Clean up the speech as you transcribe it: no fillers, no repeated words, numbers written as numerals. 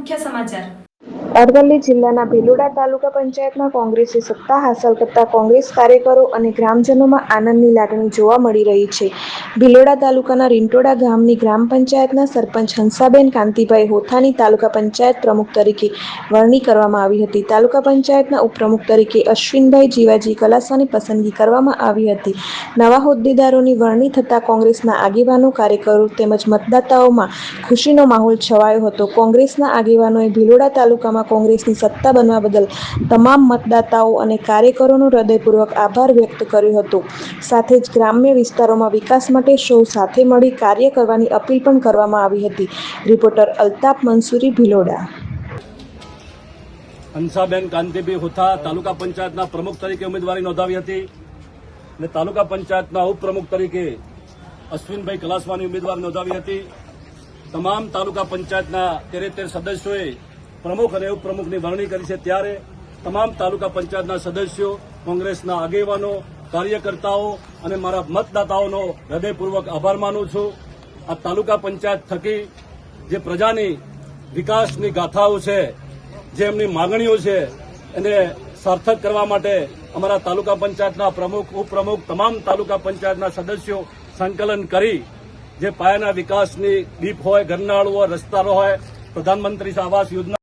મુખ્ય સમાચાર। અરવલ્લી જિલ્લાના ભિલોડા તાલુકા પંચાયતમાં કોંગ્રેસે સત્તા હાંસલ કરતા કોંગ્રેસ કાર્યકરો અને ગ્રામજનોમાં આનંદની લાગણી જોવા મળી રહી છે। ભિલોડા તાલુકાના રીંટોડા ગામની ગ્રામ પંચાયતના સરપંચ હંસાબેન કાંતિભાઈ હોથાની તાલુકા પંચાયત પ્રમુખ તરીકે વરણી કરવામાં આવી હતી। તાલુકા પંચાયતના ઉપપ્રમુખ તરીકે અશ્વિનભાઈ જીવાજી કલાસાની પસંદગી કરવામાં આવી હતી। નવા હોદ્દેદારોની વરણી થતાં કોંગ્રેસના આગેવાનો, કાર્યકરો તેમજ મતદાતાઓમાં ખુશીનો માહોલ છવાયો હતો। કોંગ્રેસના આગેવાનોએ ભિલોડા તાલુકામાં કોંગ્રેસની સત્તા બનવા બદલ તમામ મતદાતાઓ અને કાર્યકરોનો હૃદયપૂર્વક આભાર વ્યક્ત કર્યો હતો। સાથે જ ગ્રામ્ય વિસ્તારોમાં વિકાસ માટે સૌ સાથે મળી કાર્ય કરવાની અપીલ પણ કરવામાં આવી હતી। રિપોર્ટર અલ્તાફ મંસૂરી, ભિલોડા। હંસાબેન કાંતિભાઈ હોથા તાલુકા પંચાયતના પ્રમુખ તરીકે ઉમેદવારી નોંધાવી હતી અને તાલુકા પંચાયતના ઉપપ્રમુખ તરીકે અશ્વિનભાઈ કલાસવાની ઉમેદવારી નોંધાવી હતી। તમામ તાલુકા પંચાયતના 13 સદસ્યોએ પ્રમુખ અને ઉપપ્રમુખની વરણી કરી છે। ત્યારે તમામ તાલુકા પંચાયતના સદસ્યો, કોંગ્રેસના આગેવાનો, કાર્યકર્તાઓ અને મારા મતદાતાઓનો હૃદયપૂર્વક આભાર માનું છું। આ તાલુકા પંચાયત થકી જે પ્રજાની વિકાસની ગાથાઓ છે, જે એમની માગણીઓ છે, એને સાર્થક કરવા માટે અમારા તાલુકા પંચાયતના પ્રમુખ, ઉપપ્રમુખ, તમામ તાલુકા પંચાયતના સદસ્યો સંકલન કરી જે પાયાના વિકાસની ડીપ હોય, ગરનાળું હોય, રસ્તાઓ હોય, પ્રધાનમંત્રી આવાસ યોજના